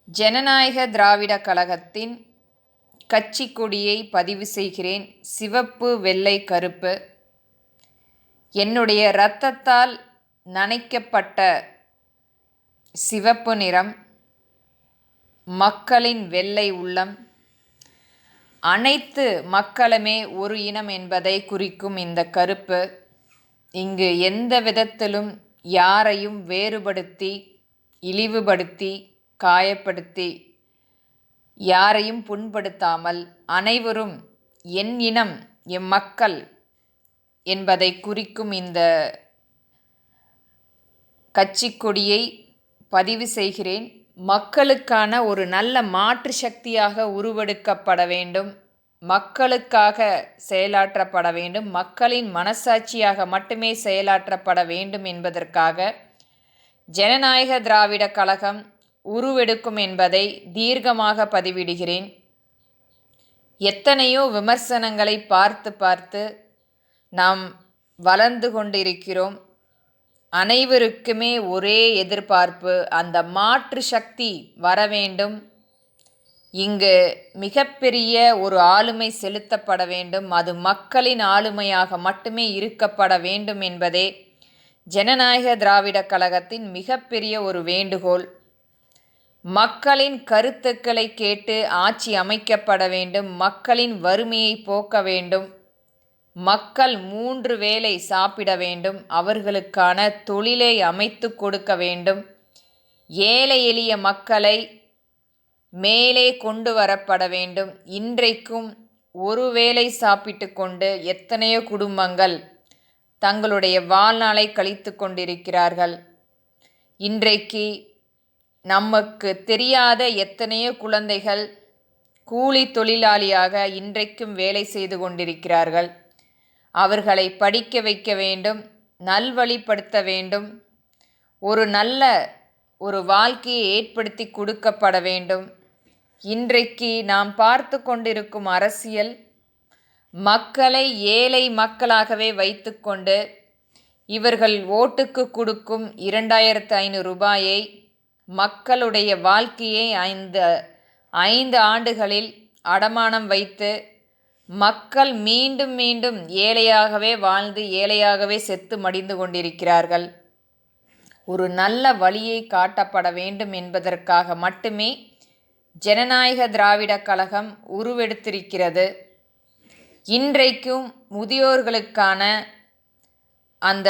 ஜனநாயக திராவிடக் கழகத்தின் கட்சிக் கொடியை பதிவு செய்கிறேன். சிவப்பு, வெள்ளை, கருப்பு. என்னுடைய இரத்தத்தால் நனைக்கப்பட்ட சிவப்பு நிறம், மக்களின் வெள்ளை உள்ளம், அனைத்து மக்களுமே ஒரு இனம் என்பதை குறிக்கும் இந்த கருப்பு, இங்கு எந்த விதத்திலும் யாரையும் வேறுபடுத்தி, இழிவுபடுத்தி, காயப்படுத்தி, யாரையும் புண்படுத்தாமல் அனைவரும் என் இனம், எம் மக்கள் என்பதை குறிக்கும் இந்த கட்சிக் கொடியை பதிவு செய்கிறேன். மக்களுக்கான ஒரு நல்ல மாற்று சக்தியாக உருவெடுக்கப்பட வேண்டும். மக்களுக்காக செயலாற்றப்பட வேண்டும். மக்களின் மனசாட்சியாக மட்டுமே செயலாற்றப்பட வேண்டும் என்பதற்காக ஜனநாயக திராவிடக் கழகம் உருவெடுக்கும் என்பதை தீர்க்கமாக பதிவிடுகிறேன். எத்தனையோ விமர்சனங்களை பார்த்து நாம் வளர்ந்து கொண்டிருக்கிறோம். அனைவருக்குமே ஒரே எதிர்பார்ப்பு, அந்த மாற்று சக்தி வர வேண்டும். இங்கு மிகப்பெரிய ஒரு ஆளுமை செலுத்தப்பட வேண்டும். அது மக்களின் ஆளுமையாக மட்டுமே இருக்கப்பட வேண்டும் என்பதே ஜனநாயக திராவிடக் கழகத்தின் மிகப்பெரிய ஒரு வேண்டுகோள். மக்களின் கருத்துக்களை கேட்டு ஆட்சி அமைக்கப்பட வேண்டும். மக்களின் வறுமையை போக்க வேண்டும். மக்கள் 3 வேளை சாப்பிட வேண்டும். அவர்களுக்கான தொழிலை அமைத்து கொடுக்க வேண்டும். ஏழை எளிய மக்களை மேலே கொண்டு வரப்பட வேண்டும். இன்றைக்கும் ஒரு வேளை சாப்பிட்டு கொண்டு எத்தனையோ குடும்பங்கள் தங்களுடைய வாழ்நாளை கழித்து கொண்டிருக்கிறார்கள். இன்றைக்கு நமக்கு தெரியாத எத்தனையோ குழந்தைகள் கூலி தொழிலாளியாக இன்றைக்கும் வேலை செய்து கொண்டிருக்கிறார்கள். அவர்களை படிக்க வைக்க வேண்டும், நல்வழிப்படுத்த வேண்டும், ஒரு நல்ல ஒரு வாழ்க்கையை ஏற்படுத்தி கொடுக்கப்பட வேண்டும். இன்றைக்கு நாம் பார்த்து கொண்டிருக்கும் அரசியல் மக்களை ஏழை மக்களாகவே வைத்துக்கொண்டு இவர்கள் ஓட்டுக்கு கொடுக்கும் 2500 ரூபாயை மக்களுடைய வாழ்க்கையை 5 ஆண்டுகளில் அடமானம் வைத்து மக்கள் மீண்டும் மீண்டும் ஏழையாகவே வாழ்ந்து ஏழையாகவே செத்து மடிந்து கொண்டிருக்கிறார்கள். ஒரு நல்ல வழியை காட்டப்பட வேண்டும் என்பதற்காக மட்டுமே ஜனநாயக திராவிடக் கழகம் உருவெடுத்திருக்கிறது. இன்றைக்கும் முதியோர்களுக்கான அந்த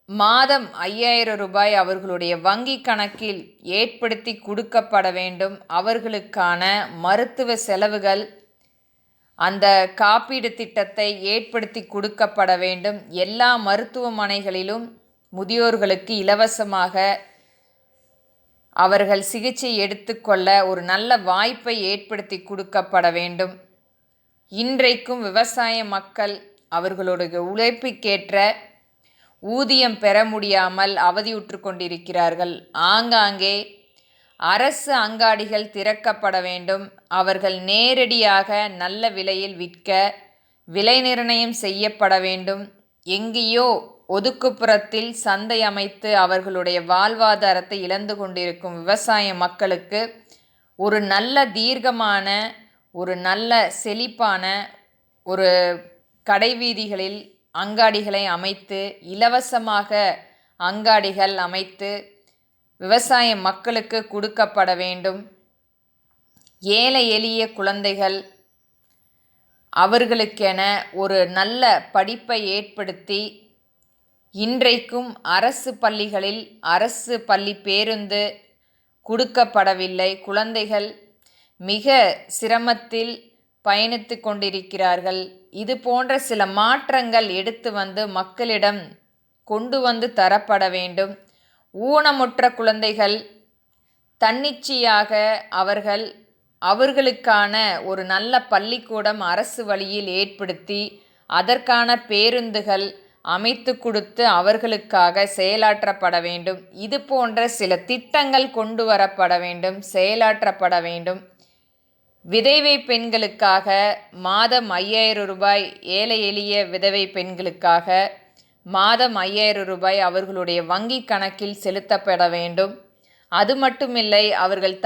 மாதம் 5000 ரூபாய் அவர்களுடைய வங்கி கணக்கில் ஏற்படுத்தி கொடுக்கப்பட வேண்டும். அவர்களுக்கான மருத்துவ செலவுகள், அந்த காப்பீடு திட்டத்தை ஏற்படுத்தி கொடுக்கப்பட வேண்டும். எல்லா மருத்துவமனைகளிலும் முதியோர்களுக்கு இலவசமாக அவர்கள் சிகிச்சை எடுத்துக்கொள்ள ஒரு நல்ல வாய்ப்பை ஏற்படுத்தி கொடுக்கப்பட வேண்டும். இன்றைக்கும் விவசாய மக்கள் அவர்களுடைய உழைப்புக்கேற்ற ஊதியம் பெற முடியாமல் அவதியுற்று கொண்டிருக்கிறார்கள். ஆங்காங்கே அரசு அங்காடிகள் திறக்கப்பட வேண்டும். அவர்கள் நேரடியாக நல்ல விலையில் விற்க விலை நிர்ணயம் செய்யப்பட வேண்டும். எங்கேயோ ஒதுக்குப்புறத்தில் சந்தை அமைத்து அவர்களுடைய வாழ்வாதாரத்தை இழந்து கொண்டிருக்கும் விவசாய மக்களுக்கு ஒரு நல்ல தீர்க்கமான, ஒரு நல்ல செழிப்பான ஒரு கடைவீதிகளில் அங்காடிகளை அமைத்து, இலவசமாக அங்காடிகள் அமைத்து விவசாய மக்களுக்கு கொடுக்கப்பட வேண்டும். ஏழை எளிய குழந்தைகள் அவர்களுக்கென ஒரு நல்ல படிப்பை ஏற்படுத்தி, இன்றைக்கும் அரசு பள்ளிகளில் அரசு பள்ளி பேருந்து கொடுக்கப்படவில்லை. குழந்தைகள் மிக சிரமத்தில் பயணித்து கொண்டிருக்கிறார்கள். இது போன்ற சில மாற்றங்கள் எடுத்து வந்து மக்களிடம் கொண்டு வந்து தரப்பட வேண்டும். ஊனமுற்ற குழந்தைகள் தன்னிச்சையாக அவர்களுக்கான ஒரு நல்ல பள்ளிக்கூடம் அரசு வழியில் ஏற்படுத்தி அதற்கான பேருந்துகள் அமைத்து கொடுத்து அவர்களுக்காக செயலாற்றப்பட வேண்டும். இது போன்ற சில திட்டங்கள் கொண்டு வரப்பட வேண்டும், செயலாற்றப்பட வேண்டும். விதவை பெண்களுக்காக மாதம் 5000 ரூபாய், ஏழை எளிய விதவை பெண்களுக்காக மாதம் 5000 ரூபாய் அவர்களுடைய வங்கி கணக்கில் செலுத்தப்பட வேண்டும். அது மட்டுமில்லை, அவர்கள்